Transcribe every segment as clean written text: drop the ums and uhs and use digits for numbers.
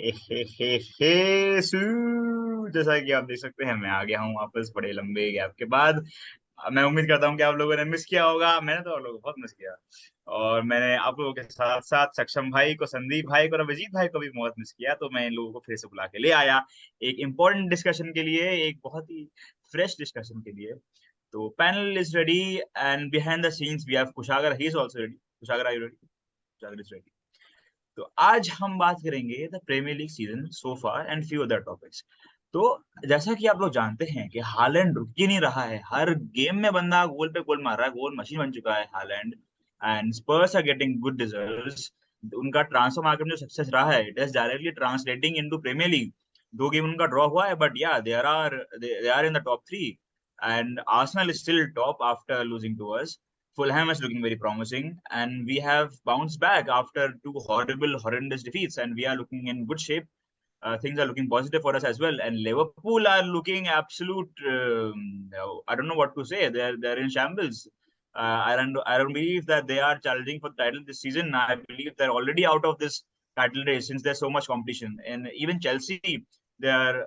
हे सू। जैसा कि आप देख सकते हैं, मैं आ गया हूँ वापस बड़े लंबे गैप के बाद। मैं उम्मीद करता हूँ कि आप लोगों ने मिस किया होगा। मैंने तो आप लोगों को बहुत मिस किया। और मैंने आप लोगों के साथ साथ सक्षम भाई को, संदीप भाई को और अभिजीत भाई को भी बहुत मिस किया। तो मैं इन लोगों को फिर से बुला के ले आया एक इम्पोर्टेंट डिस्कशन के लिए, एक बहुत ही फ्रेश डिस्कशन के लिए। तो panel is ready and behind the scenes we have Kushagra, he is also ready. Kushagra, are you ready? Kushagra is ready. तो आज हम बात करेंगे the Premier League season so far and few other topics. तो जैसा कि आप लोग जानते हैं कि हालैंड रुक ही नहीं रहा है, हर गेम में बंदा गोल पे गोल मार रहा है, गोल मशीन बन चुका है Haaland. And Spurs are getting good results. उनका ट्रांसफर मार्केट में जो सक्सेस रहा है, it is directly translating into Premier League. दो गेम उनका ड्रॉ हुआ है, but yeah they are in the top three. And Arsenal is still top after losing to us. Fulham is looking very promising, and we have bounced back after two horrendous defeats, and we are looking in good shape. Things are looking positive for us as well, and Liverpool are looking absolute. I don't know what to say. They're in shambles. I don't believe that they are challenging for the title this season. I believe they're already out of this title race since there's so much competition, and even Chelsea, they are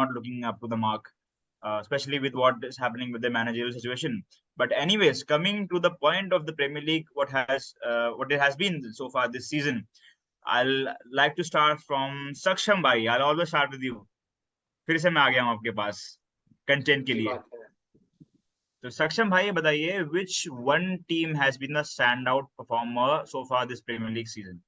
not looking up to the mark, especially with what is happening with the managerial situation. But anyways, coming to the point of the Premier League, what it has been so far this season, I'll like to start from Saksham bhai. I'll always start with you. फिर से मैं आ गया हूँ आपके पास content के अच्छी लिए। बात है। तो सक्षम भाई, ये बताइए, which one team has been the standout performer so far this Premier League season?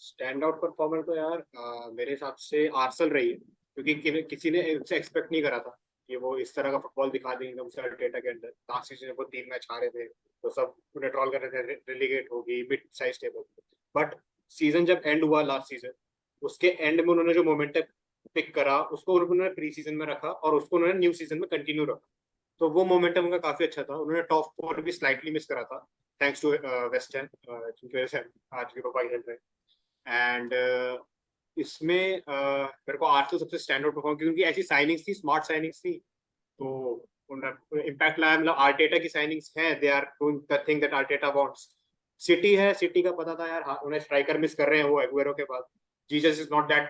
Stand out performer तो यार मेरे हिसाब से आर्सेनल रही है, क्योंकि किसी ने इनसे एक्सपेक्ट नहीं करा था कि वो इस तरह का फुटबॉल दिखा देंगे एकदम से अल्टेटा के अंदर। लास्ट सीजन वो 3 मैच हारे थे, तो सब उन्हें ट्रॉल कर रहे थे रिलीगेट होगी mid size table. But season जब एंड हुआ लास्ट सीजन, उसके एंड में उन्होंने जो मोमेंटम पिक करा उसको उन्होंने प्री सीजन में रखा और उसको उन्होंने न्यू सीजन में कंटिन्यू रखा। तो वो मोमेंटम उनका काफी अच्छा था। उन्होंने टॉप फोर भी स्लाइटली मिस करा था, थैंक्स टू वेस्ट हैम, जिनकी वजह से आज यूरोपा खेल रहे हैं। एंड इसमें मेरे को आर्सेनल सबसे स्टैंड आउट परफॉर्म, क्योंकि ऐसी साइनिंग्स थी, स्मार्ट साइनिंग्स थी, तो इम्पैक्ट लाया। मतलब आर्टेटा की साइनिंग्स हैं, they are doing the thing that Arteta wants. City है, सिटी का पता था यार, उन्हें स्ट्राइकर मिस कर रहे हैं वो एगुएरो के बाद। Jesus is not that,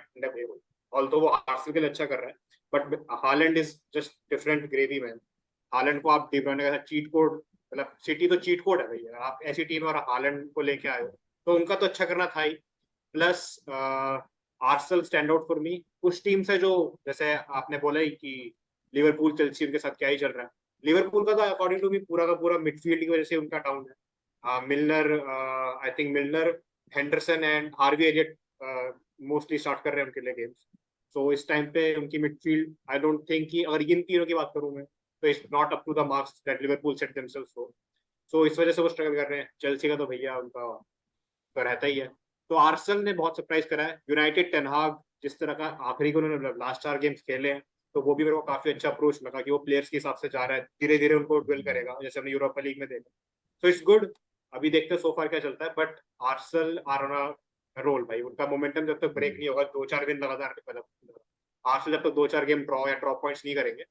although वो आर्सेनल के लिए अच्छा कर रहा है, but Holland is just different gravy man. Holland को आप डी ब्रुयने का चीट कोड, मतलब सिटी तो चीट कोड है भैया, आप ऐसी टीम और हालैंड को लेके आए हो, तो उनका तो अच्छा करना था ही। Plus Arsenal stand out for me. कुछ टीम है जो, जैसे आपने बोला ही कि लिवरपूल चेल्सी उनके साथ क्या ही चल रहा है। लिवरपूल का तो अकॉर्डिंग टू मी पूरा का पूरा मिडफील्ड की वजह से उनका डाउन है। Milner, I think Milner, Henderson and Harvey Elliott mostly start कर रहे हैं उनके लिए गेम्स। सो इस टाइम पे उनकी मिडफील्ड, आई डोंट थिंक कि अगर इन तीनों की बात करूं मैं, तो it's not up to the marks that Liverpool set themselves for. So इस वजह से वो स्ट्रगल कर रहे हैं। चेल्सी का तो भैया उनका तो रहता ही है। तो आर्सेनल ने बहुत सरप्राइज करा है। यूनाइटेड टेनहाग जिस तरह का आखिरी को उन्होंने लास्ट 4 गेम्स खेले हैं, तो वो भी मेरे को काफी अच्छा अप्रोच लगा कि वो प्लेयर्स के हिसाब से जा रहा है, धीरे धीरे उनको ड्वेल करेगा, जैसे हमने यूरोपा लीग में देखा। So it's good. अभी देखते हैं सोफार क्या चलता है, but Arsenal are on a roll भाई। उनका मोमेंटम जब तक ब्रेक नहीं होगा, 2-4 दिन लगातार, मतलब आर्सेनल जब तक 2-4 गेम ड्रॉ या ड्रॉप पॉइंट्स नहीं करेंगे,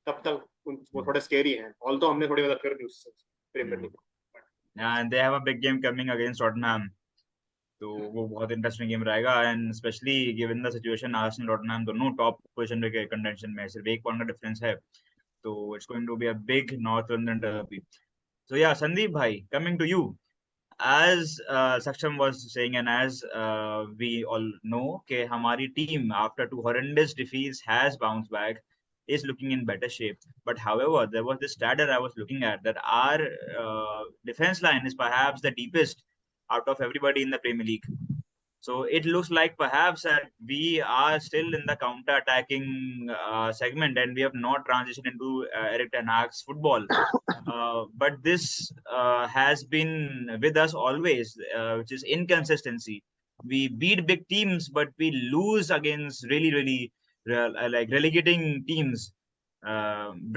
तब तक वो थोड़े स्केरी हैं। ऑल तो हमने थोड़ी मदद कर दी उससे Premier League. And they have a big game coming against Tottenham. तो वो बहुत इंटरेस्टिंग गेम रहेगा, and specially given the situation, Arsenal Tottenham दोनों टॉप पोजीशन के कंटेंशन में, सिर्फ एक पॉइंट का डिफरेंस है। तो it's going to be a big north London derby. So yeah, Sandeep bhai, coming to you, as Saksham was saying, and as we all know, कि हमारी team after two horrendous defeats has bounced back, is looking in better shape. But however, there was this stat that I was looking at, that our defense line is perhaps the deepest out of everybody in the Premier League. So it looks like perhaps that we are still in the counter-attacking segment, and we have not transitioned into Eric Ten Hag's football. But this has been with us always, which is inconsistency. We beat big teams, but we lose against really like relegating teams.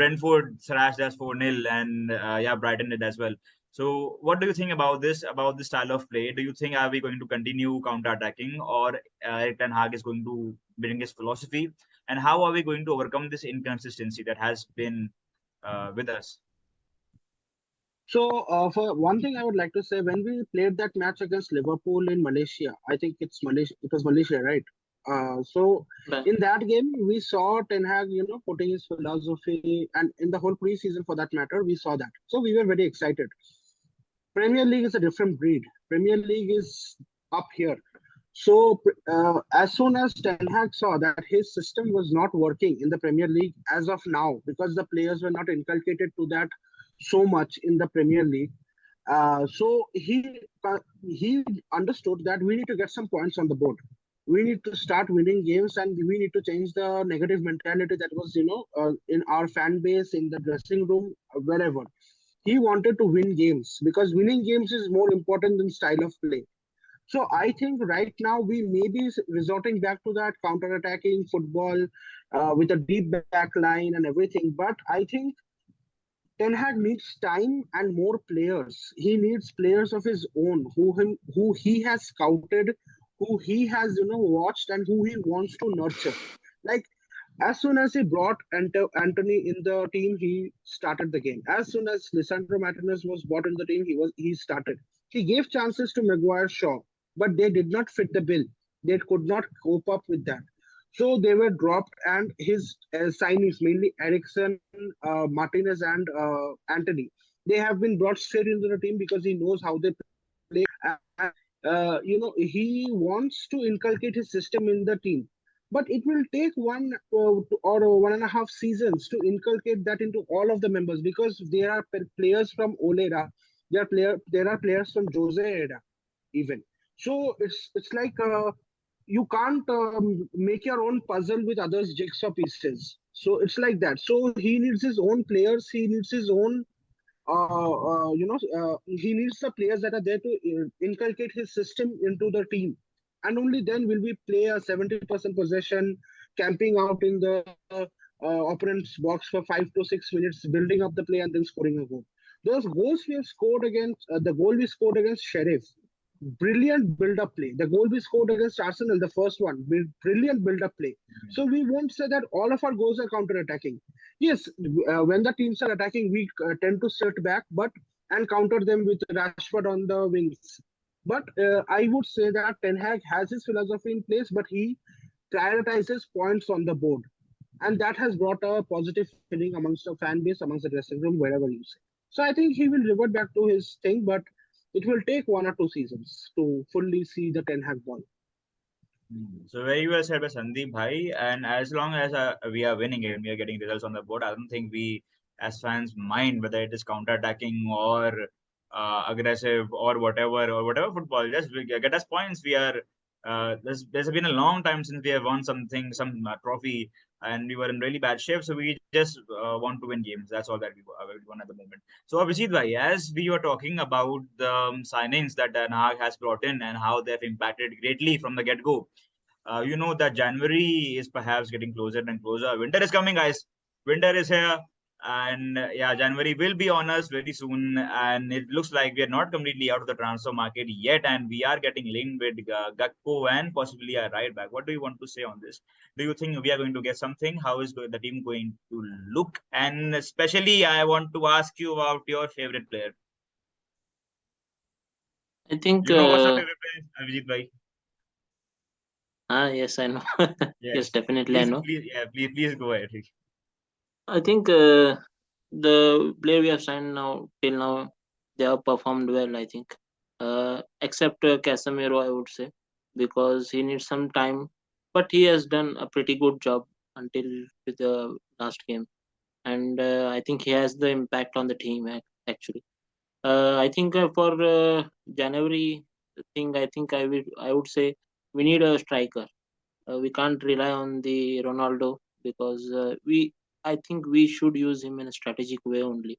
Brentford thrashed us 4-0, and yeah, Brighton did as well. So, what do you think about this style of play? Do you think, are we going to continue counter-attacking, or Erik Ten Hag is going to bring his philosophy? And how are we going to overcome this inconsistency that has been with us? So, for one thing, I would like to say when we played that match against Liverpool in Malaysia, I think it's Malaysia. It was Malaysia, right? So Right. in that game, we saw Ten Hag, putting his philosophy, and in the whole preseason, for that matter, we saw that. So we were very excited. Premier League is a different breed. Premier League is up here. So as soon as Ten Hag saw that his system was not working in the Premier League as of now, because the players were not inculcated to that so much in the Premier League, so he understood that we need to get some points on the board. We need to start winning games, and we need to change the negative mentality that was, in our fan base, in the dressing room, wherever. He wanted to win games because winning games is more important than style of play. So I think right now we may be resorting back to that counter-attacking football with a deep back line and everything. But I think Ten Hag needs time and more players. He needs players of his own who he has scouted, who he has watched, and who he wants to nurture. Like as soon as he brought Anthony in the team, he started the game. As soon as Lisandro Martinez was brought in the team, he started. He gave chances to Maguire, Shaw, but they did not fit the bill. They could not cope up with that. So they were dropped, and his signees, mainly Ericsson, Martinez, and Anthony, they have been brought straight into the team because he knows how they play. And, he wants to inculcate his system in the team, but it will take or 1.5 seasons to inculcate that into all of the members, because there are players from Ole era, there are players from Jose era even. So it's like you can't make your own puzzle with others jigsaw pieces. So it's like that. So he needs his own players. He needs his own he needs the players that are there to inculcate his system into the team. And only then will we play a 70% possession, camping out in the opponent's box for 5 to 6 minutes, building up the play, and then scoring a goal. Those goals we have scored against, the goal we scored against Sheriff, brilliant build-up play. The goal we scored against Arsenal, the first one, brilliant build-up play. So we won't say that all of our goals are counter-attacking. Yes, when the teams are attacking, we tend to sit back, but and counter them with Rashford on the wings. But I would say that Ten Hag has his philosophy in place, but he prioritizes points on the board, and that has brought a positive feeling amongst the fan base, amongst the dressing room, wherever you say. So I think he will revert back to his thing, but it will take 1 or 2 seasons to fully see the Ten Hag ball. So very well said by Sandeep Bhai. And as long as we are winning and we are getting results on the board, I don't think we as fans mind whether it is counter-attacking or aggressive or whatever football. Just get us points. We are there's been a long time since we have won something, some trophy, and we were in really bad shape. So we just want to win games. That's all that we want at the moment. So Abhijit Bhai, as we were talking about the signings that Ten Hag has brought in and how they've impacted greatly from the get-go, you know that January is perhaps getting closer and closer. Winter is coming, guys. Winter is here. And yeah, January will be on us very soon. And it looks like we are not completely out of the transfer market yet. And we are getting linked with Gakpo and possibly a right back. What do you want to say on this? Do you think we are going to get something? How is the team going to look? And especially, I want to ask you about your favorite player. I think You know what's your favorite player, Abhijit Bhai? yes, I know. Yes, Yes. definitely I know. Please go ahead. I think the player we have signed now till now, they have performed well. I think, except Casemiro, I would say, because he needs some time, but he has done a pretty good job until with the last game, and I think he has the impact on the team actually. I think for January thing, I would say we need a striker. We can't rely on the Ronaldo because I think we should use him in a strategic way only.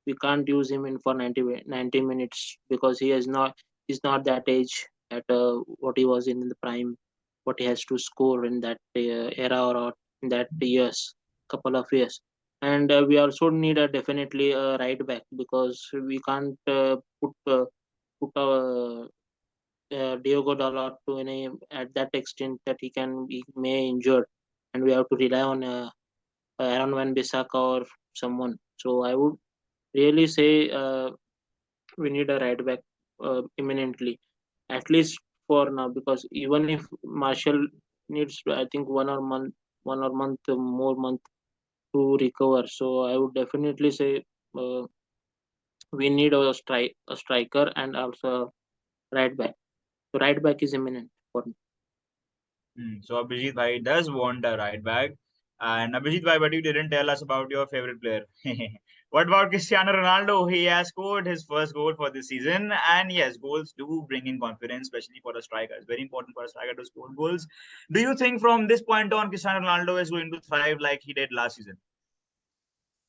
We can't use him in for 90 minutes because he's not that age at what he was in the prime, what he has to score in that era or in that years, couple of years. And we also need a definitely a right back because we can't put Diogo Dalot to any at that extent that he can be may injured, and we have to rely on Aaron Van Bissaka or someone. So I would really say we need a right back imminently, at least for now, because even if Martial needs, I think, 1 or month more month to recover. So I would definitely say uh, we need a striker and also a right back. So right back is imminent for me. So Abhijit Bhai does want a right back. And Abhijit Bhai, but you didn't tell us about your favorite player. What about Cristiano Ronaldo? He has scored his first goal for this season. And yes, goals do bring in confidence, especially for a striker. It's very important for a striker to score goals. Do you think from this point on, Cristiano Ronaldo is going to thrive like he did last season?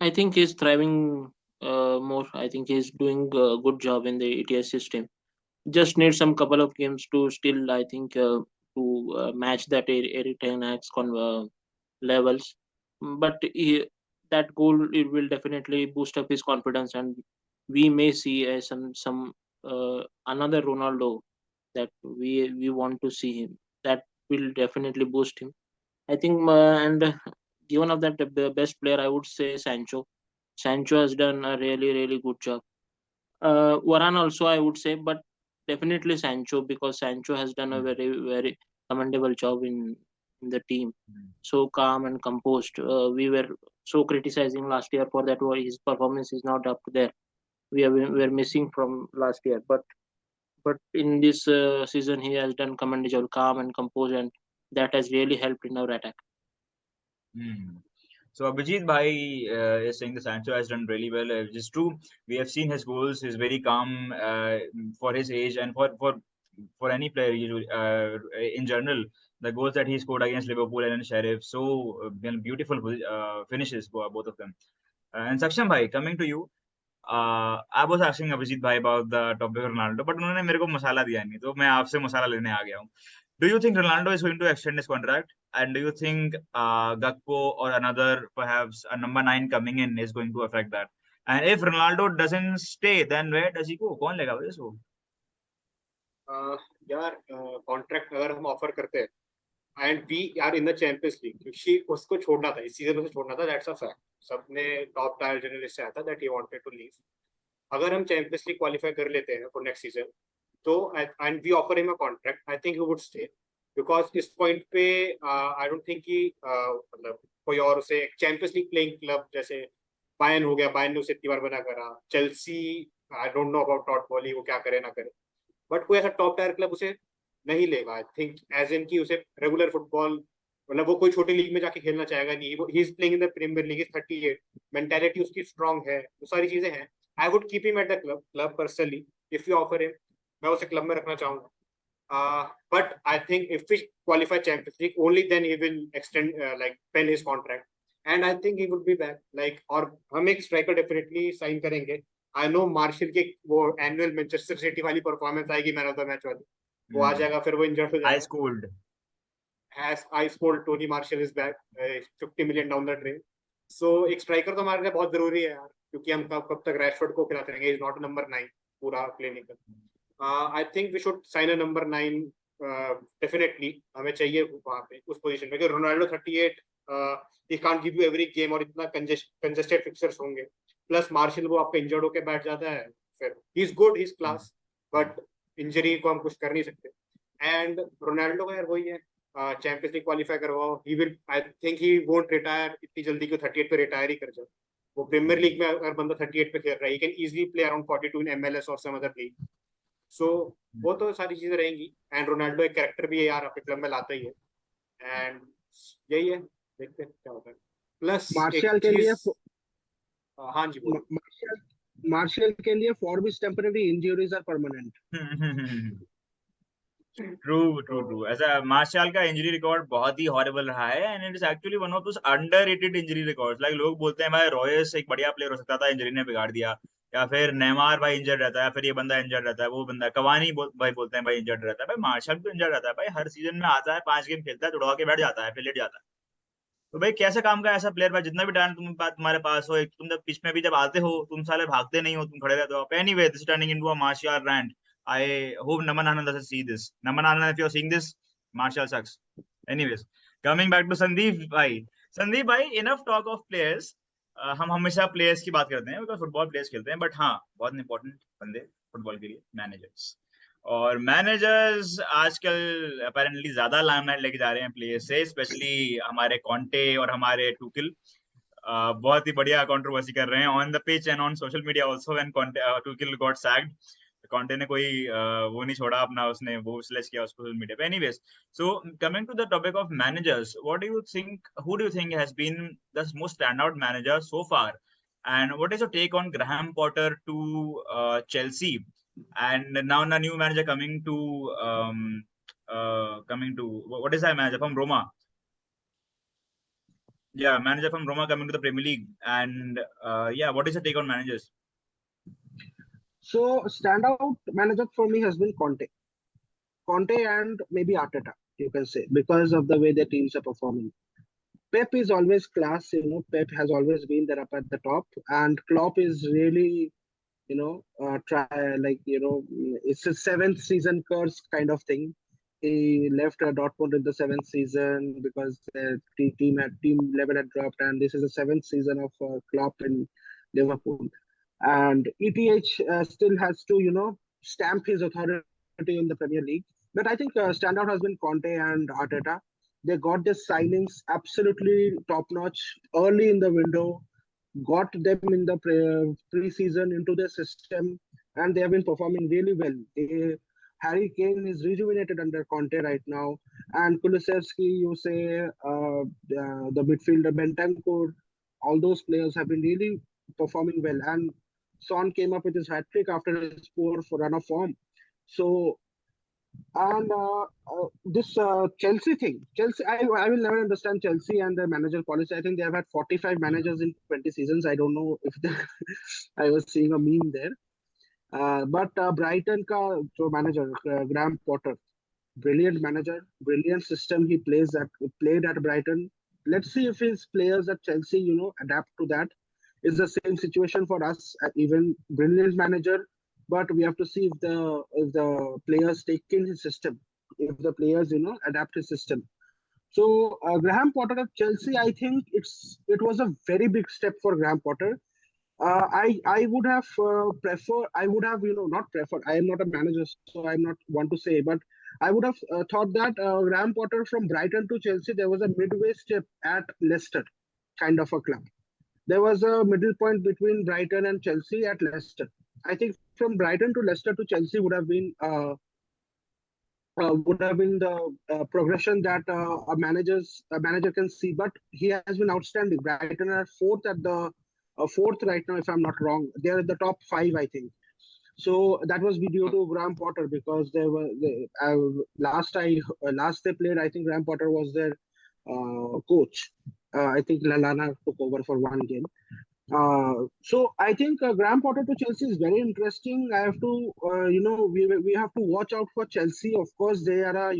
I think he's thriving more. I think he's doing a good job in the ETS system. Just need some couple of games to still, I think, to match that Eric Ten Hag's levels. But that goal, it will definitely boost up his confidence, and we may see some another Ronaldo that we want to see him. That will definitely boost him. I think, and given of that, the best player, I would say Sancho. Sancho has done a really good job. Varane also, I would say, but definitely Sancho, because Sancho has done a very commendable job in the team. So calm and composed. We were so criticizing last year for that, why his performance is not up there. We are missing from last year, but in this season he has done commendable, calm and composed, and that has really helped in our attack. So Abhijit Bhai is saying the Sancho has done really well, which is true. We have seen his goals. He's very calm for his age and for any player in general. The goals that he scored against Liverpool and Sheriff, so beautiful finishes for both of them. And Saksham Bhai, coming to you. I was asking Abhijit Bhai about the topic of Ronaldo, but उन्होंने मेरे को मसाला दिया नहीं, तो मैं आपसे मसाला लेने आ गया हूँ. Do you think Ronaldo is going to extend his contract? And do you think Gakpo or another, perhaps a number 9 coming in, is going to affect that? And if Ronaldo doesn't stay, then where does he go? कौन लेगा भाई इसको? यार contract अगर हम offer करते हैं and we are in the Champions League, क्योंकि उसको छोड़ना था, इस सीजन उसे छोड़ना था, दैट्स अ फैक्ट. सबने टॉप टायर जर्नलिस्ट से आया था that he wanted to leave. अगर हम चैंपियंस लीग क्वालिफाई कर लेते हैं फॉर नेक्स्ट सीजन, तो and we offer him a contract, I think he would stay. Because इस पॉइंट पे आई डोंट थिंक कि मतलब कोई और उसे चैंपियंस लीग प्लेइंग क्लब जैसे बायर्न हो गया, बायर्न ने उसे इतनी बार बना करा, Chelsea, I don't know about Todd Boehly, वो क्या करे ना करे, बट कोई ऐसा टॉप टायर क्लब उसे नहीं लेगा. आई थिंक एज इन की उसे रेगुलर फुटबॉल, मतलब वो कोई छोटी लीग में जाके खेलना चाहेगा नहीं. He is playing in the Premier League, is 38, mentality उसकी स्ट्रांग है, वो सारी चीजें हैं. I would keep him at the club personally if you offer him. मैं उसे क्लब में रखना चाहूंगा. But I think if we qualify Champions League, only then he will extend like pen his contract, and I think he would be back. Like, और हम एक striker definitely sign करेंगे. I know martial के वो annual Manchester city वाली performance आएगी, man of the match वाली, वो आ जाएगा, फिर वो इंजर्ड हो जाएगा. ice cold Tony Marshall is back, 50 million down the drain. So एक स्ट्राइकर तो हमारे लिए बहुत जरूरी है यार, क्योंकि हम कब तक रैशफोर्ड को खिलाते रहेंगे. इज नॉट नंबर 9 पूरा clinical. I think we should sign a number 9 definitely. हमें चाहिए वहाँ पे उस पोजीशन में, क्योंकि Ronaldo 38 he can't give you every game, और इतना congested fixtures होंगे. प्लस मार्शल वो आपका इंजर्ड होके बैठ जाता है, फिर he is good, he is class, but injury को हम कुछ कर नहीं सकते. एंड रोनाल्डो का यार वही है, चैंपियंस लीग क्वालिफाई करवाओ, he will, I think he won't retire इतनी जल्दी, क्यों 38 पे रिटायर ही कर जाए. वो प्रीमियर लीग में अगर बंदा 38 पे खेल रहा है, he can easily play around 42 in MLS or some other league. सो वो तो सारी चीजें रहेंगी. एंड रोनाल्डो एक कैरेक्टर भी है यार, आपके क्लब में लाता ही है. एंड यही है, देखते हैं क्या होता है. प्लस मार्शल के लिए, हाँ जी बोलो. मार्शल के लिए for which temporary injuries are permanent. True. ऐसा मार्शल का इंजरी रिकॉर्ड बहुत ही हॉरिबल रहा है, and it is actually one of those underrated injury records. Like लोग बोलते हैं भाई रॉयस एक बढ़िया प्लेयर हो सकता था, इंजरी ने बिगाड़ दिया, या फिर नेमार भाई इंजर्ड रहता है, फिर ये बंदा इंजर्ड रहता है, वो बंदा कवानी भाई बोलते हैं भाई इंजर्ड रहता है. भाई मार्शल तो इंजर्ड रहता है भाई, हर सीजन में आता है, 5 गेम खेलता है, दौड़ा के बैठ जाता है, फिर लेट जाता है. तो भाई कैसे काम का ऐसा प्लेयर भाई, जितना भी टैलेंट तुम्हारे पास हो, तुम जब पिच में भी जब आते हो, तुम साले भागते नहीं हो, तुम खड़े रहते हो. Anyway, this is turning into a Martial rant. I hope Naman Anand doesn't see this. Naman Anand, if you're seeing this, Marshall sucks. Anyways, coming back to Sandeep bhai. Sandeep bhai, enough talk of players. हम हमेशा players की बात करते हैं, because football players खेलते हैं, but हाँ बहुत इंपॉर्टेंट बंदे फुटबॉल के लिए, मैनेजर्स। और मैनेजर्स आजकल अपेरेंटली ज्यादा लाइमलाइट लेके जा रहे हैं प्लेयर्स से, स्पेशली हमारे कॉन्टे और हमारे टुकिल बहुत ही बढ़िया कंट्रोवर्सी कर रहे हैं on the pitch and on social media also when Tuchel got sacked. Conte ने कोई वो नहीं छोड़ा अपना, उसने वो स्लेश किया उसको सोशल मीडिया पे। Anyways, so coming to the topic of managers, what do you think, who do you think has been the most stand out manager so far, and what is your take on Graham Potter to Chelsea, and now the new manager coming to what is that manager from Roma? Yeah, manager from Roma coming to the Premier League, and yeah, what is your take on managers? So standout manager for me has been Conte and maybe Arteta, you can say, because of the way their teams are performing. Pep is always class, Pep has always been there up at the top, and Klopp is really, it's a seventh season curse kind of thing. He left Dortmund in the seventh season because the team level had dropped, and this is the seventh season of Klopp in Liverpool. And ETH still has to, stamp his authority in the Premier League. But I think standout has been Conte and Arteta. They got their signings absolutely top notch early in the window, got them in the pre-season into their system, and they have been performing really well. Harry Kane is rejuvenated under Conte right now, and Kulusevski, you say, the midfielder Bentancur, all those players have been really performing well. And Son came up with his hat trick after his poor run of form. So, and this Chelsea thing, I will never understand Chelsea and their manager policy. I think they have had 45 managers in 20 seasons. I don't know if I was seeing a meme there. But Brighton ka jo manager Graham Potter, brilliant manager, brilliant system he played at Brighton. Let's see if his players at Chelsea, adapt to that. It's the same situation for us. Even brilliant manager, but we have to see if the players take in his system, if the players adapt his system. So Graham Potter at Chelsea, I think it was a very big step for Graham Potter. I would have I would have not preferred. I am not a manager, so I'm not want to say, but I would have thought that Graham Potter from Brighton to Chelsea, there was a midway step at Leicester, kind of a club. There was a middle point between Brighton and Chelsea at Leicester. I think from Brighton to Leicester to Chelsea would have been the progression that a manager can see. But he has been outstanding. Brighton are fourth right now, if I'm not wrong. They're in the top five, I think. So that was due to Graham Potter because last they played, I think Graham Potter was their coach. I think Lallana took over for one game. So I think Graham Potter to Chelsea is very interesting. I have to, we have to watch out for Chelsea. Of course, they are a,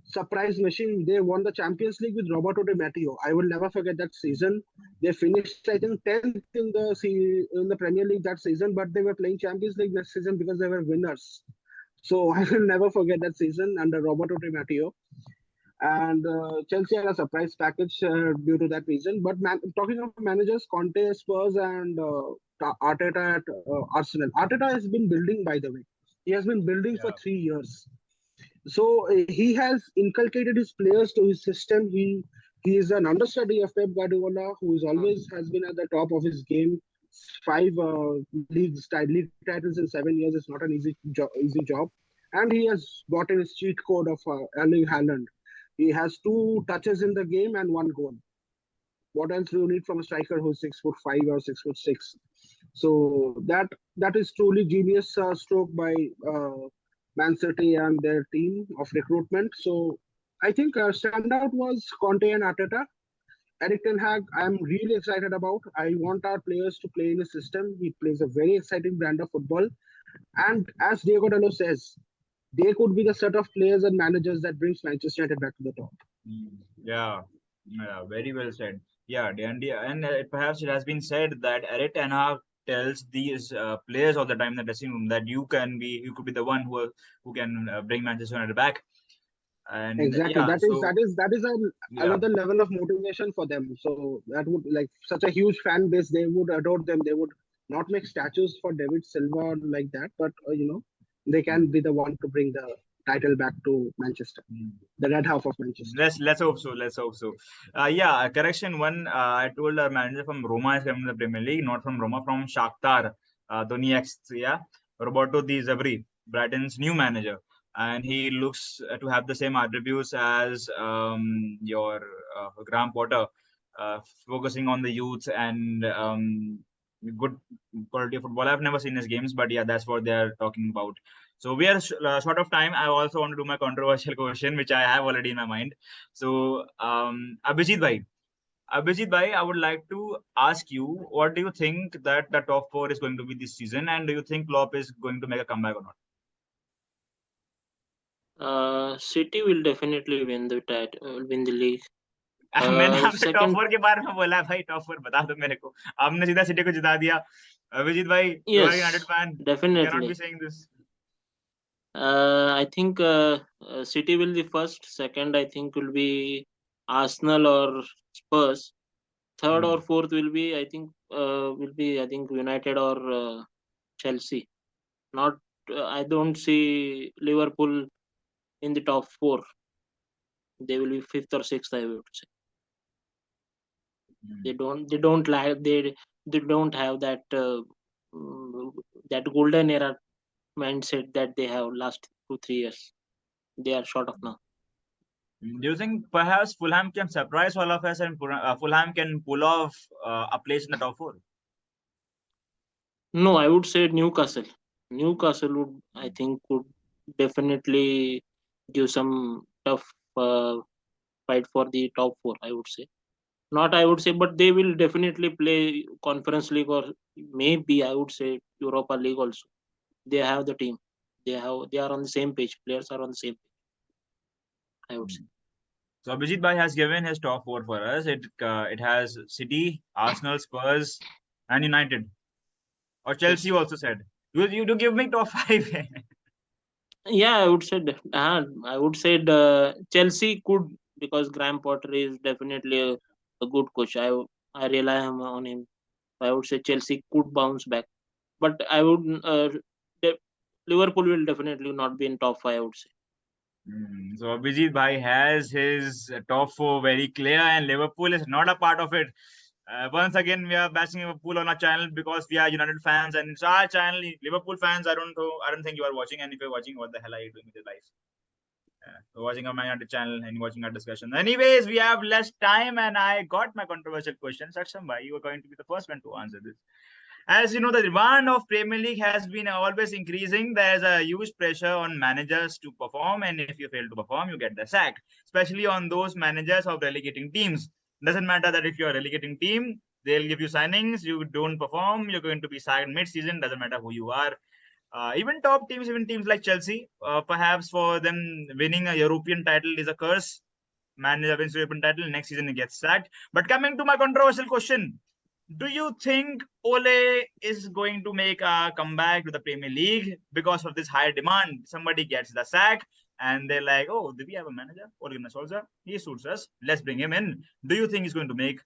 surprise machine. They won the Champions League with Roberto Di Matteo. I will never forget that season. They finished, I think, 10th in the Premier League that season, but they were playing Champions League next season because they were winners. So I will never forget that season under Roberto Di Matteo. And Chelsea had a surprise package due to that reason. But talking of managers, Conte, Spurs, and Arteta at Arsenal. Arteta has been building, by the way. He has been building for 3 years. So he has inculcated his players to his system. He is an understudy of Pep Guardiola, who is always has been at the top of his game. 5 league titles in 7 years is not an easy job. And he has gotten his cheat code of Erling Haaland. He has 2 touches in the game and 1 goal. What else do you need from a striker who's 6'5" or 6'6"? So that is truly genius stroke by Man City and their team of recruitment. So I think standout was Conte and Arteta. Erik ten Hag, I am really excited about. I want our players to play in a system. He plays a very exciting brand of football. And as Diego Dallo says, they could be the set of players and managers that brings Manchester United back to the top. Yeah, very well said. Yeah, and perhaps it has been said that Erik ten Hag tells these players all the time in the dressing room that you could be the one who can bring Manchester United back. And exactly, yeah, that is another level of motivation for them. So that would, like, such a huge fan base, they would adore them. They would not make statues for David Silva like that, but they can be the one to bring the title back to Manchester, the red half of Manchester. Let's hope so. Let's hope so. Yeah, correction one. I told our manager from Roma is coming to the Premier League, not from Roma, from Shakhtar Donetsk. Yeah, Roberto Di Zabri, Brighton's new manager, and he looks to have the same attributes as your Graham Potter, focusing on the youth and good quality of football. I've never seen his games, but yeah, that's what they are talking about. So we are short of time. I also want to do my controversial question, which I have already in my mind. So Abhijit bhai, I would like to ask you, what do you think that the top four is going to be this season, and do you think Klopp is going to make a comeback or not? City will definitely win win the league. मैंने आपसे top Second, four के बारे में बोला भाई, top four बता दो मेरे को. आपने सीधा सिटी को जिता दिया. अभिजीत भाई, you are a United yes, fan. You cannot be definitely. saying this. I think City will be first. Second, I think will be Arsenal or Spurs. Third or fourth will be I think United or Chelsea. Not I don't see Liverpool in the top four. They will be fifth or sixth, I would say. They don't like they don't have that that golden era mindset that they have last 2-3 years. They are short of now. Do you think perhaps Fulham can surprise all of us and Fulham can pull off a place in the top four? No, I would say Newcastle. Newcastle would, I think, could definitely give some tough fight for the top four. I would say not. I would say, but they will definitely play Conference League or maybe I would say Europa League also. They have the team. They are on the same page. Players are on the same page, I would say. So Abhijit Bhai has given his top four for us. It has City, Arsenal, Spurs, and United. Or Chelsea Yes. also said. You do give me top five. Yeah, I would say I would say Chelsea could, because Graham Potter is definitely a good coach. I rely on him. I would say Chelsea could bounce back, but I would Liverpool will definitely not be in top five, I would say. So Abhijit Bhai has his top four very clear, and Liverpool is not a part of it. Once again, we are bashing Liverpool on our channel because we are United fans, and it's our channel. Liverpool fans, I don't think you are watching, and if you're watching, what the hell are you doing with your life? We're watching our Man United channel and watching our discussion. Anyways, we have less time, and I got my controversial question. Saksham Bhai, you are going to be the first one to answer this. As you know, the demand of Premier League has been always increasing. There's a huge pressure on managers to perform, and if you fail to perform, you get the sack, especially on those managers of relegating teams. Doesn't matter that if you're a relegating team, they'll give you signings. You don't perform, you're going to be sacked mid-season. Doesn't matter who you are. Even top teams, even teams like Chelsea, perhaps for them winning a European title is a curse. Manager wins European title, next season he gets sacked. But coming to my controversial question, do you think Ole is going to make a comeback to the Premier League because of this high demand? Somebody gets the sack and they're like, oh, do we have a manager? Ole Gunnar Solskjaer, he suits us. Let's bring him in. Do you think he's going to make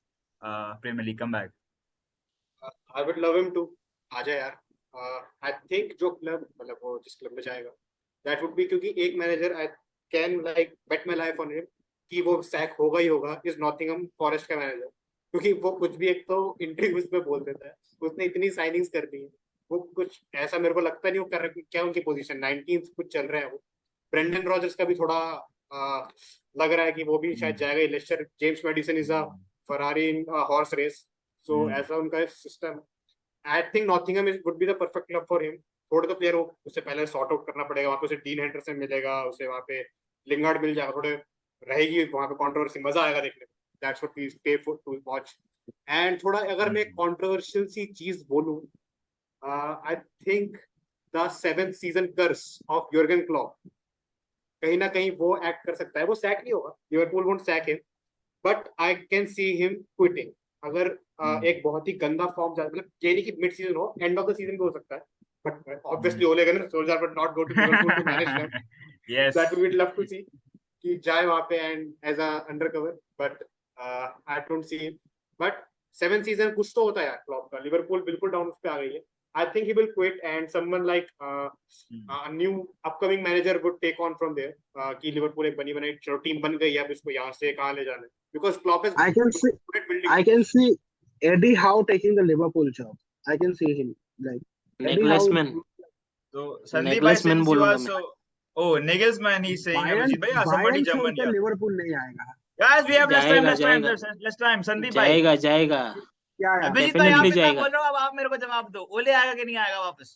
Premier League comeback? I would love him to. आजा यार. I think जो club मतलब वो जिस club में जाएगा, that would be क्योंकि एक manager I can like bet my life on him कि वो सैक होगा ही होगा, is Nottingham Forest का मैनेजर, क्योंकि वो कुछ भी एक तो इंटरव्यूज में बोल देता है. उसने इतनी साइनिंग्स कर दी है, वो कुछ ऐसा मेरे को लगता नहीं वो कर रहे. क्या उनकी पोजीशन 19th कुछ चल रहे हैं वो. ब्रेंडन रॉजर्स का भी थोड़ा लग रहा है कि वो भी शायद जाएगा. Leicester James Maddison is a Ferrari in horse race, so ऐसा उनका system. I think Nottingham would be the perfect club for him. थोड़े तो प्लेयर वो उससे पहले सॉर्ट आउट करना पड़ेगा. वहाँ पे उसे डीन हेंडरसन मिलेगा, उसे वहाँ पे लिंगार्ड मिल जाएगा. थोड़े रहेगी वहाँ पे कंट्रोवर्सी, मजा आएगा देखने में. That's what we pay for to watch. And थोड़ा अगर मैं controversial सी चीज बोलूं, I think the 7th season curse of Jurgen Klopp कहीं ना कहीं वो एक्ट कर सकता है. वो सैक नहीं होगा, Liverpool won't sack him, but I can see him quitting. अगर एक बहुत ही गंदा फॉर्म जाए, मतलब ये नहीं कि मिड सीजन हो, एंड ऑफ द सीजन भी हो सकता है, but obviously Ole Gunnar Solskjaer would not go to Liverpool to manage them. Yes, that would be love to see कि जाए वहाँ पे and as a undercover, but I don't see him. But 7 season कुछ तो होता है यार Klopp का. लिवरपूल बिल्कुल डाउन पे आ गई है. I think he will quit and someone like a new upcoming manager would take on from there. कि लिवरपूल एक बनी बनाई चलो टीम बन गई है, अब इसको यहाँ से कहाँ ले जाना है, because Klopp is I can see good at building. I can see Eddie Howe taking the Liverpool job. I can see him like Eddie Howe. Nagelsmann, So Sandeep bhai, Nagelsmann since you बोलूंगा are मैं. so Nagelsmann, he's saying Bayern Abhijit bhai, somebody Bayern German छोड़कर here. Liverpool नहीं आएगा. Guys, we have less time, जाएगा less time, जाएगा less time. Sandeep bhai, जाएगा. क्या यार? अभिजीत भाई, आप Definitely मैं जाएगा. बोल रहा हूँ, अब आप मेरे को जवाब दो. ओले आएगा कि नहीं आएगा वापस?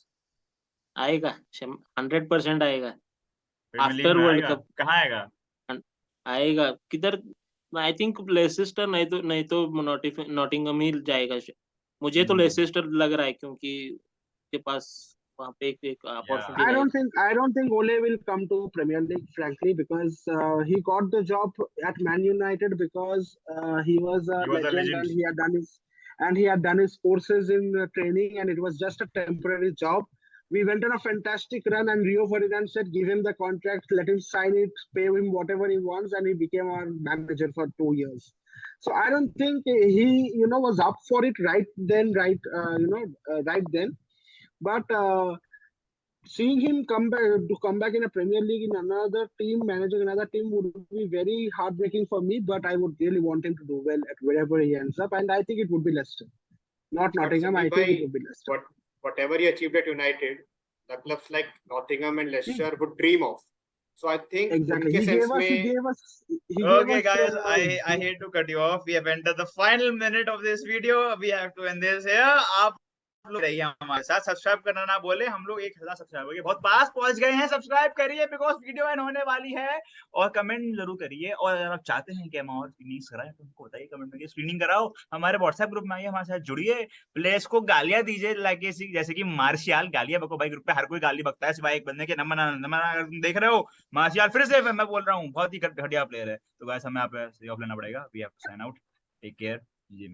आएगा 100% आएगा. प्रीमियर लीग आफ्टर में वर्ल्ड आएगा? कप कहाँ आएगा? आएगा. किधर? आई थिंक लेसेस्टर, नहीं तो नॉटिंघम ही जाएगा. मुझे तो लेसेस्टर लग रहा है क्योंकि के पास वहाँ पे एक opportunity I don't think Ole will come to Premier League, frankly, because he got the job at Man United because he was a legend and he had done his courses in training, and it was just a temporary job. We went on a fantastic run, and Rio Ferdinand said, "Give him the contract, let him sign it, pay him whatever he wants," and he became our manager for 2 years. So I don't think he, was up for it right then. But seeing him come back in a Premier League in another team, managing another team would be very heartbreaking for me. But I would really want him to do well at wherever he ends up, and I think it would be Leicester, not Nottingham. I think it would be Leicester. Whatever he achieved at United, the clubs like Nottingham and Leicester would dream of. So I think exactly. He gave us. Okay, guys, I hate to cut you off. We have entered the final minute of this video. We have to end this here. आप लोग रहिए हमारे साथ, subscribe करना ना बोले. हम लोग 1000 सब्सक्राइबर के बहुत पास पहुंच गए हैं. सब्सक्राइब करिए बिकॉज वीडियो एंड होने वाली है, और कमेंट जरूर करिए. और अगर आप चाहते हैं कि हम और स्क्रीनिंग कराएं तो हमको बताइए कमेंट में, स्क्रीनिंग कराओ. हमारे व्हाट्सएप ग्रुप में आइए, हमारे साथ जुड़िए, प्लेयर्स को गालियां दीजिए, लाइक जैसे कि मार्शियल. गालियां बको भाई, ग्रुप पे हर कोई गाली बकता है सिवाय एक बंदे के. नमन अगर तुम देख रहे हो, मार्शियल फिर से मैं बोल रहा हूँ बहुत ही घटिया प्लेयर है. तो गाइस हमें आप ऑफ लेना पड़ेगा. We have to sign out. Take care. Ji.